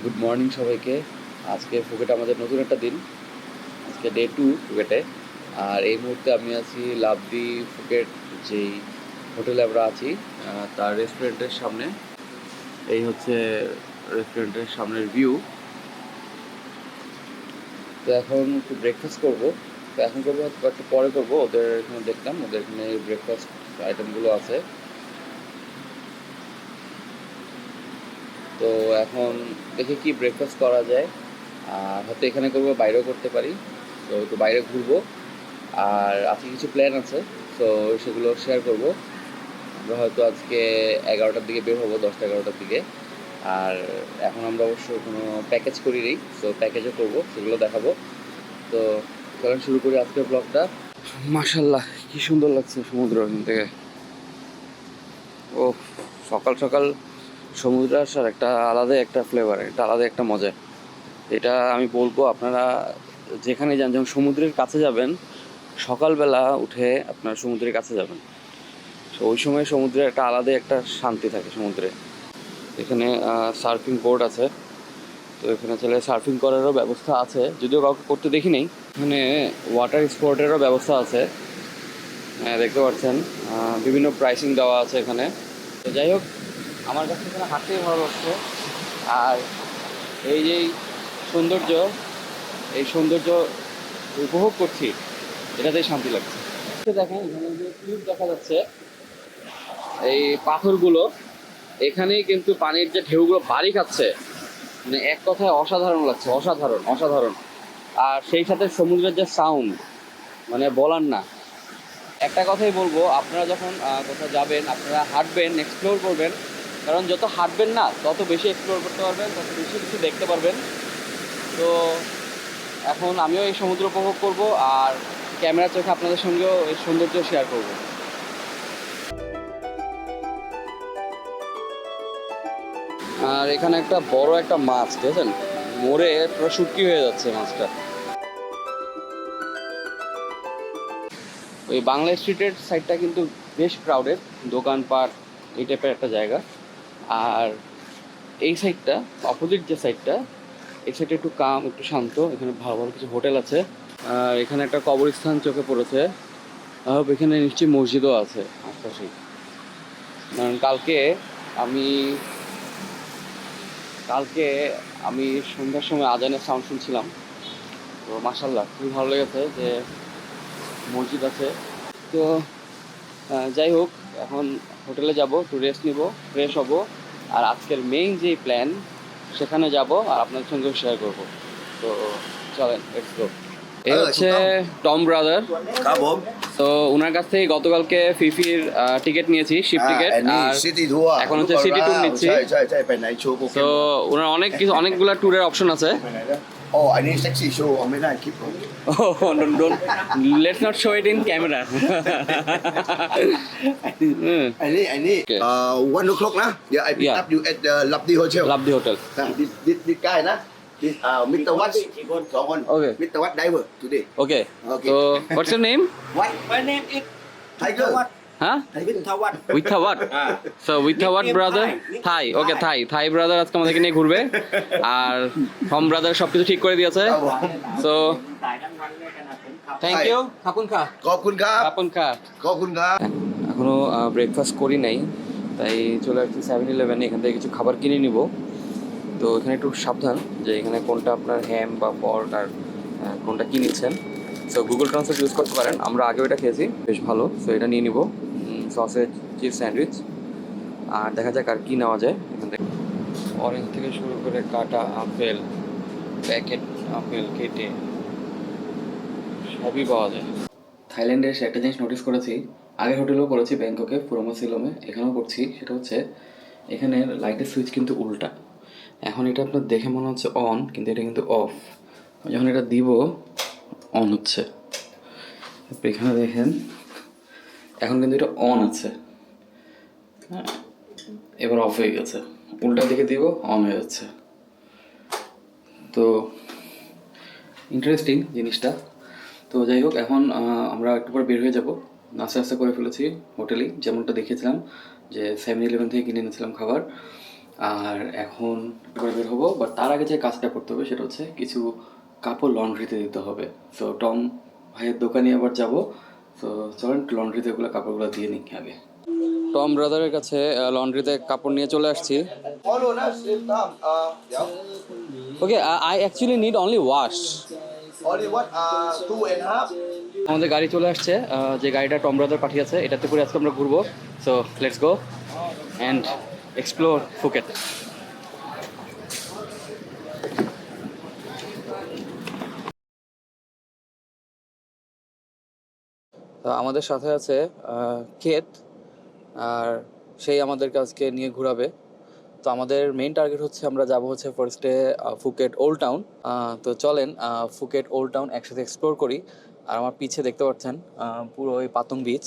Good morning সবাইকে। আজকে ফুকেটে আমাদের নতুন একটা দিন। আজকে ডে 2 ফুকেটে। আর এই মুহূর্তে আমি আছি লাভলি ফুকেট যেই হোটেলে আমরা আছি তার রেস্টুরেন্টের সামনে। এই হচ্ছে রেস্টুরেন্টের সামনের ভিউ। তো এখন একটু ব্রেকফাস্ট করবো। তো এখন করবো একটু পরে করবো। ওদের এখানে দেখলাম ওদের এখানে ব্রেকফাস্ট আইটেমগুলো আছে। তো এখন দেখি কি ব্রেকফাস্ট করা যায়। আর হয়তো এখানে করবো, বাইরেও করতে পারি। তো একটু বাইরে ঘুরবো। আর আজকে কিছু প্ল্যান আছে, তো সেগুলো শেয়ার করব। আমরা হয়তো আজকে 11টার দিকে বের হবো, 10টা 11টার দিকে। আর এখন আমরা অবশ্য কোনো প্যাকেজ করি নেই, তো প্যাকেজও করবো, সেগুলো দেখাবো। তো চলেন শুরু করি আজকের ব্লগটা। মাশাল্লাহ কি সুন্দর লাগছে সমুদ্র এখান থেকে। ও, সকাল সকাল সমুদ্রে আসার একটা আলাদা একটা ফ্লেভার, একটা আলাদা একটা মজা। এটা আমি বলবো, আপনারা যেখানে যান, যখন সমুদ্রের কাছে যাবেন, সকালবেলা উঠে আপনার সমুদ্রের কাছে যাবেন, তো ওই সময় সমুদ্রে একটা আলাদা একটা শান্তি থাকে সমুদ্রে। এখানে সার্ফিং বোর্ড আছে, তো এখানে চলে সার্ফিং করারও ব্যবস্থা আছে, যদিও কাউকে করতে দেখি নেই। এখানে ওয়াটার স্পোর্টেরও ব্যবস্থা আছে, দেখতে পাচ্ছেন। বিভিন্ন প্রাইসিং দেওয়া আছে এখানে। তো যাই হোক, আমার কাছে এখানে হাঁটতেই ভালো লাগছে। আর এই যে সৌন্দর্য, এই সৌন্দর্য উপভোগ করছি, এটাতেই শান্তি লাগছে। দেখেন এখানে যে ক্লিপ দেখা যাচ্ছে, এই পাথরগুলো, এখানেই কিন্তু পানির যে ঢেউগুলো বাড়ি খাচ্ছে, মানে এক কথায় অসাধারণ লাগছে, অসাধারণ অসাধারণ। আর সেই সাথে সমুদ্রের যে সাউন্ড, মানে বলার না। একটা কথাই বলবো, আপনারা যখন কোথাও যাবেন, আপনারা হাঁটবেন, এক্সপ্লোর করবেন। কারণ যত হাঁটবেন না, তত বেশি এক্সপ্লোর করতে পারবেন, তত বেশি কিছু দেখতে পারবেন। তো এখন আমিও এই সমুদ্র উপভোগ করব, আর ক্যামেরা চোখে আপনাদের সঙ্গেও এই সৌন্দর্য শেয়ার করব। আর এখানে একটা বড় একটা মাছ, দেখেছেন, মরে পুরো শুটকি হয়ে যাচ্ছে মাছটা। ওই বাংলা স্ট্রিটের সাইডটা কিন্তু বেশ ক্রাউডেড, দোকানপাট এই টাইপের একটা জায়গা। আর এই সাইডটা, অপোজিট যে সাইডটা, এই সাইডটা একটু কাম, একটু শান্ত। এখানে ভালো ভালো কিছু হোটেল আছে। আর এখানে একটা কবরস্থান চোখে পড়েছে। এখানে নিশ্চয়ই মসজিদও আছে আশপাশেই। কারণ আমি কালকে আমি সন্ধ্যার সময় আজানের সাউন্ড শুনছিলাম। তো মাশাল্লাহ খুবই ভালো লেগেছে যে মসজিদ আছে। তো যাই হোক, এখন হোটেলে যাব, একটু রেস্ট নিব, ফ্রেশ হব। আর আজকের মেইন যে প্ল্যান, সেখানে যাব আর আপনাদের সঙ্গেও শেয়ার করব। তো চলেন, লেটস গো। এই হচ্ছে টম ব্রাদার। তো ওনার কাছ থেকে গতকালকে ফিফির টিকিট নিয়েছি, শিপ টিকিট। আর এখন হচ্ছে সিটি ট্যুর নিচ্ছি। তো ওনার অনেকগুলা ট্যুরের অপশন আছে। Oh, I need sexy show. I mean, I keep on. Oh, don't. Let's not show it in camera. I need. Okay. 1 o'clock, nah. Yeah, I pick Yeah. up you at the Lovely Hotel. Lovely Hotel. This guy, nah. This Mr. Watt. Okay. Mr. Watt diver today. Okay. Okay. So, what's your name? What? My name is Tiger. Thawat. Huh? Thawat. Withawat. So Withawat Nickname brother. Thai. Thai. Okay, Thai brother আজকে আমাদেরকে নিয়ে ঘুরবে। আর Tom brother সবকিছু ঠিক করে দিয়েছে। So, thank you. খাপুন খা। ขอบคุณครับ খাপুন খা।ขอบคุณครับ এখনো ব্রেকফাস্ট করি নাই, তাই চলে আসছি 7-Eleven-এ। এখান থেকে কিছু খাবার কিনে নিব। তো এখানে একটু সাবধান যে এখানে কোনটা আপনার হ্যাম বা পর্ক আর কোনটা কি নিচ্ছেন। সো গুগল ট্রান্সলেট ইউজ করতে পারেন। আমরা আগেও এটা খেয়েছি, বেশ ভালো। সো এটা নিয়ে নিব, সসেজ চিজ স্যান্ডউইচ। আর দেখা যাক আর কি নেওয়া যায় এখান থেকে। অরেঞ্জ থেকে শুরু করে কাটা আপেল, প্যাকেট আপেল কেটে সবই পাওয়া যায়। থাইল্যান্ডে এসে একটা জিনিস নোটিস করেছি, আগের হোটেলেও করেছি, ব্যাংককে পুরোমো সিলোমে, এখানেও করছি। সেটা হচ্ছে এখানে লাইটের সুইচ কিন্তু উল্টা। এখন এটা আপনার দেখে মনে হচ্ছে অন, কিন্তু এটা কিন্তু অফ। যখন এটা দিব, অন হচ্ছে। এখানে দেখেন, এখন কিন্তু এটা অন আছে, হ্যাঁ, এবার অফ হয়ে গেছে। উল্টা দিকে দিব, অন হয়ে যাচ্ছে। তো ইন্টারেস্টিং জিনিসটা। তো যাই হোক, এখন আমরা একটু পর বের হয়ে যাব। নাস্তা করে ফেলেছি হোটেলেই, যেমনটা দেখেছিলাম যে 7-Eleven থেকে কিনে এনেছিলাম খাবার। আর এখন করে বের হবো, বাট তার আগে যে কাজটা করতে হবে সেটা হচ্ছে কিছু কাপড় লন্ড্রিতে দিতে হবে। সো টম ভাইয়ের দোকানে আবার যাব। সো চলেন লন্ড্রিতে ওগুলো কাপড়গুলো দিয়ে নিই আগে। টম ব্রাদারের কাছে লন্ড্রিতে কাপড় নিয়ে চলে আসছি। Follow that same time. Yeah. Okay, I actually need only wash. Only what? 2.5. আমাদের গাড়ি চলে আসছে, যে গাড়িটা টম ব্রাদার পাঠিয়েছে এটাতে করে আজকে আমরা ঘুরবো। So let's go and explore Phuket. আমাদের সাথে আছে কেত, আর সেই আমাদেরকে আজকে নিয়ে ঘোরাবে। তো আমাদের মেইন টার্গেট হচ্ছে আমরা যাব হচ্ছে ফার্স্টে ফুকেট ওল্ড টাউন। তো চলেন ফুকেট ওল্ড টাউন একসাথে এক্সপ্লোর করি। আর আমার পিছে দেখতে পাচ্ছেন পুরো ওই পাতং বিচ।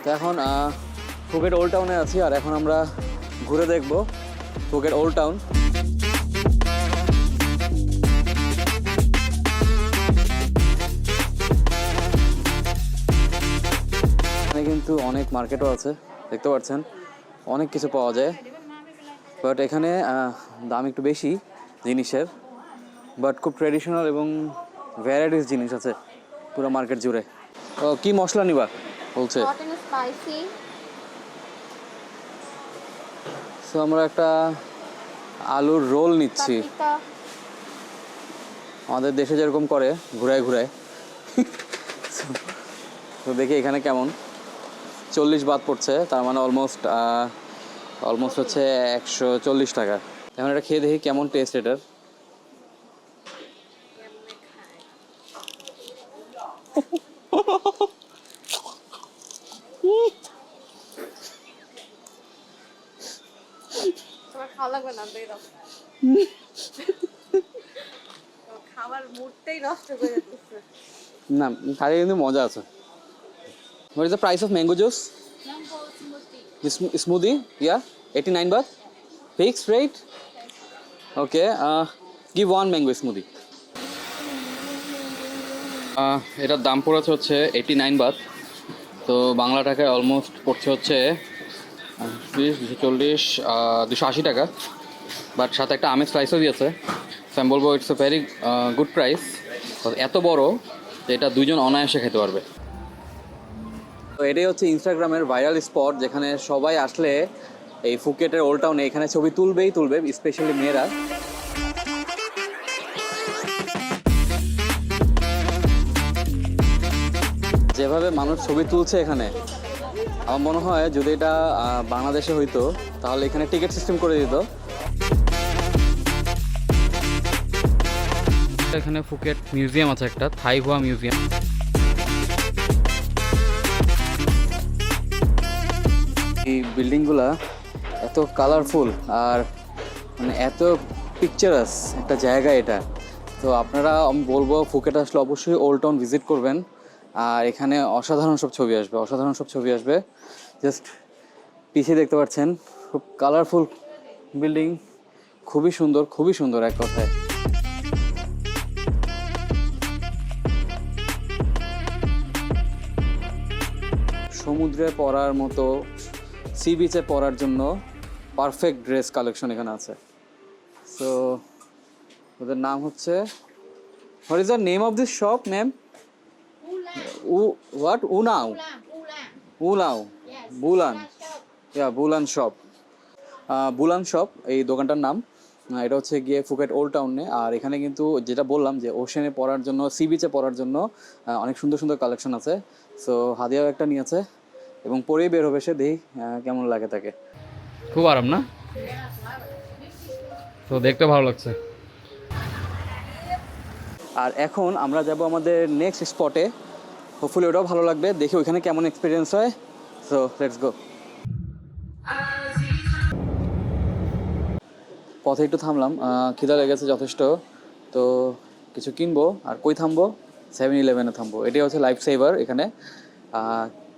তো এখন ফুকেট ওল্ড টাউনে আছি, আর এখন আমরা ঘুরে দেখব ফুকেট ওল্ড টাউন। এখানে কিন্তু অনেক মার্কেটও আছে, দেখতে পাচ্ছেন অনেক কিছু পাওয়া যায়। বাট এখানে দাম একটু বেশি জিনিসের, বাট খুব ট্রেডিশনাল এবং ভ্যারাইটিস জিনিস আছে পুরো মার্কেট জুড়ে। কি মশলা নিবা বলছে? hot and spicy. সো আমরা একটা আলুর রোল নিচ্ছি, Paprika. আমাদের দেশে যেরকম করে ঘুরায় ঘুরায়। তো দেখি এখানে কেমন। 40 বাদ পড়ছে, তার মানে অলমোস্ট হচ্ছে 140 টাকা। এখন এটা খেয়ে দেখি কেমন টেস্ট এটার। তোমার খাওয়া লাগবে না, বেরো। খাবার মুডটাই নষ্ট করে দিচ্ছে। না, খালি কিন্তু মজা আছে। What is the price of mango juice? Mango smoothie. Smoothie? Yeah, 89 baht. Fixed rate? Okay, give one mango smoothie. এটার দাম পড়েছে হচ্ছে 89 বাত। তো বাংলা টাকায় অলমোস্ট পড়ছে হচ্ছে 240, 280 টাকা। বাট সাথে একটা আমের স্লাইসও দিয়েছে। তো আমি বলবো it's a very good price. এত বড় যে এটা দুইজন অনায়াসে খেতে পারবে। তো এটাই হচ্ছে ইনস্টাগ্রামের ভাইরাল স্পট, যেখানে সবাই আসলে এই ফুকেটের ওল্ড টাউনে এখানে ছবি তুলবে, স্পেশালি মেয়েরা। যেভাবে মানুষ ছবি তুলছে এখানে, আমার মনে হয় যদি এটা বাংলাদেশে হইতো তাহলে এখানে টিকিট সিস্টেম করে দিত। এখানে ফুকেট মিউজিয়াম আছে একটা, থাই হুয়া মিউজিয়াম। এই বিল্ডিংগুলা এত কালারফুল আর মানে এত পিকচারাস একটা জায়গা এটা। তো আপনারা, আমি বলবো ফুকেট আসলে অবশ্যই ওল্ড টাউন ভিজিট করবেন। আর এখানে অসাধারণ সব ছবি আসবে। জাস্ট পিছিয়ে দেখতে পাচ্ছেন খুব কালারফুল বিল্ডিং, খুবই সুন্দর এক কথায়। সমুদ্রে পড়ার মতো, সি বিচে পড়ার জন্য পারফেক্ট ড্রেস কালেকশন এখানে আছে। সো ওদের নাম হচ্ছে, what is the name of this shop ma'am? What? Unao? Ulao? বুলান? বুলান shop. বুলান shop এই দোকানটার নাম। এটা হচ্ছে গিয়ে ফুকেট ওল্ড টাউনে। আর এখানে কিন্তু যেটা বললাম যে ওশেনে পড়ার জন্য, সি বিচে পড়ার জন্য অনেক সুন্দর কালেকশন আছে। সো হাদিয়াও একটা নিয়েছে এবং পরেই বের হবে সে, দেখি কেমন লাগে তাকে। খুব আরাম না? তো দেখতে ভালো লাগছে। আর এখন আমরা যাব আমাদের নেক্সট স্পটে, হোপফুলি ওটাও ভালো লাগবে, দেখি ওইখানে কেমন এক্সপিরিয়েন্স হয়। So let's go. পথে একটু থামলাম, খিদা লেগেছে যথেষ্ট। তো কিছু কিনবো, আর কই থামবো? 7-Eleven-এ থামবো। এটাই হচ্ছে লাইফ সেভার এখানে।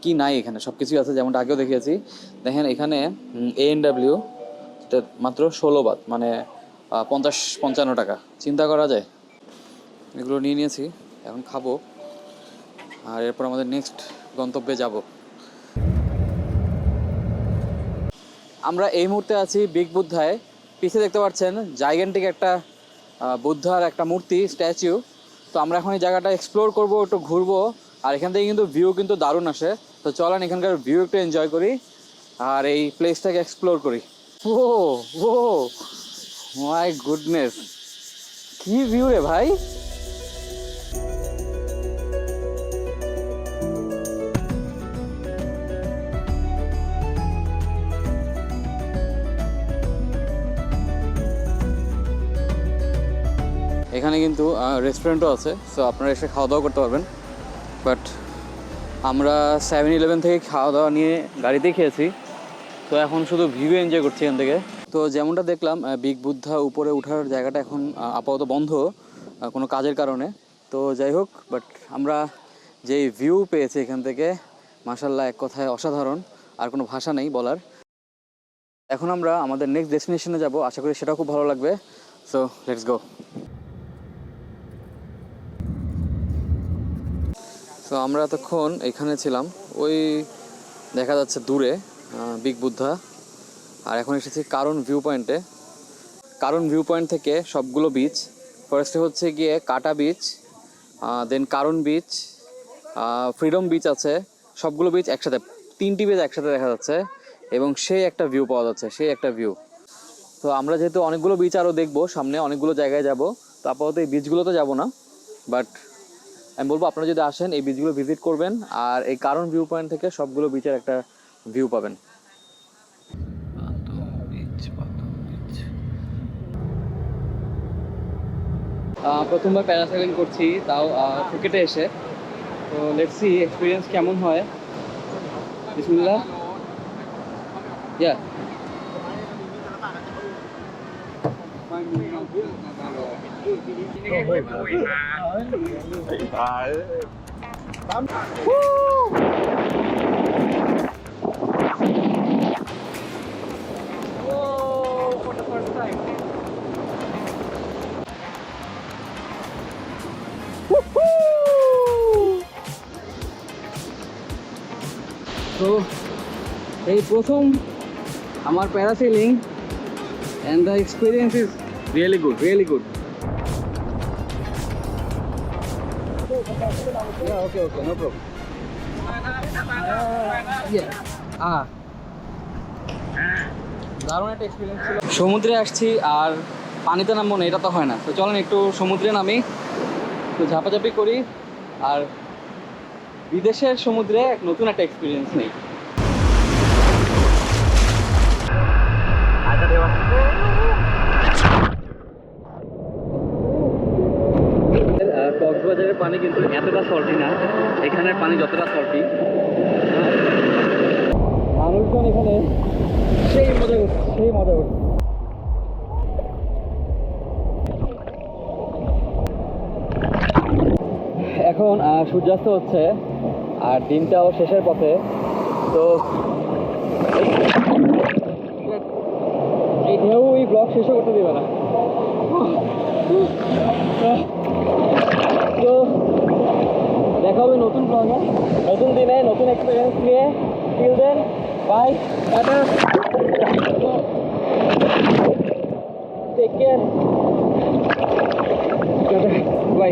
কি নাই এখানে সব কিছুই আছে, যেমনটা আগেও দেখিয়েছি। দেখেন এখানে A&W মাত্র 16 বাত, মানে 50-55 টাকা। চিন্তা করা যায়। এগুলো নিয়ে নিয়েছি, এখন খাবো আর এরপর আমাদের নেক্সট গন্তব্যে যাব। আমরা এই মুহূর্তে আছি বিগ বুদ্ধায়। পিছিয়ে দেখতে পাচ্ছেন জাইগেন্টিক একটা বুদ্ধার একটা মূর্তি, স্ট্যাচু। তো আমরা এখন এই জায়গাটা এক্সপ্লোর করব, একটু ঘুরবো। আর এখান থেকে কিন্তু ভিউ কিন্তু দারুণ আসে। তো চলেন এখানকার ভিউ একটু এনজয় করি আর এই প্লেসটাকে এক্সপ্লোর করি। ও ও মাই গুডনেস, কি ভিউ রে ভাই! এখানে কিন্তু রেস্টুরেন্টও আছে, সো আপনারা এসে খাওয়া দাওয়া করতে পারবেন। বাট আমরা 7-11 থেকে খাওয়া দাওয়া নিয়ে গাড়িতেই খেয়েছি। তো এখন শুধু ভিউ এনজয় করছি এখান থেকে। তো যেমনটা দেখলাম বিগ বুদ্ধা উপরে ওঠার জায়গাটা এখন আপাতত বন্ধ কোনো কাজের কারণে। তো যাই হোক, বাট আমরা যেই ভিউ পেয়েছি এখান থেকে, মাশাআল্লাহ, এক কথায় অসাধারণ, আর কোনো ভাষা নেই বলার। এখন আমরা আমাদের নেক্সট ডেস্টিনেশনে যাব, আশা করি সেটাও খুব ভালো লাগবে। So let's go. তো আমরা এতক্ষণ এখানে ছিলাম, ওই দেখা যাচ্ছে দূরে বিগ বুদ্ধা। আর এখন এসেছি কারণ ভিউ পয়েন্টে। কারণ ভিউ পয়েন্ট থেকে সবগুলো বিচ, ফার্স্টে হচ্ছে গিয়ে কাটা বিচ, দেন কারণ বিচ, ফ্রিডম বিচ আছে, সবগুলো বিচ একসাথে, 3টি বিচ একসাথে দেখা যাচ্ছে এবং সেই একটা ভিউ পাওয়া যাচ্ছে, সেই একটা ভিউ। তো আমরা যেহেতু অনেকগুলো বিচ আরও দেখবো, সামনে অনেকগুলো জায়গায় যাব, তো আপাতত এই বিচগুলোতে যাব না। বাট আমি বলবো আপনারা যদি আসেন এই বিচগুলো ভিজিট করবেন, আর এই কারণ ভিউ পয়েন্ট থেকে সবগুলো বিচের একটা ভিউ পাবেন। প্রথমবার প্যারাসাইলিং করছি, তাও ফুকেটে এসে। তো লেটস সি এক্সপিরিয়েন্স কেমন হয়। বিসমিল্লাহ। ইয়া for the first time. তো এই প্রথম আমার parasailing, and the experience is really good, really good. Yeah, okay, no problem. Yeah. দারুণ একটা এক্সপিরিয়েন্স ছিল। সমুদ্রে আসছি আর পানিতে নামবো না, এটা তো হয় না। তো চলেন একটু সমুদ্রে নামি, একটু ঝাপাঝাপি করি, আর বিদেশের সমুদ্রে এক নতুন একটা এক্সপিরিয়েন্স নেই। কক্সবাজারের পানি কিন্তু এতটা সল্টি না, এখানের পানি যতটা সল্টি। মানুষজন এখানে সেই মজা করছে, সেই মজা করছে। এখন সূর্যাস্ত হচ্ছে আর দিনটাও শেষের পথে। তো এই ঢেউ এই ব্লগ শেষও করতে দেবে না। তো দেখা হবে নতুন ব্লগে, নতুন দিনে, নতুন এক্সপিরিয়েন্স নিয়ে। Till then, bye, tata, take care, tata, by.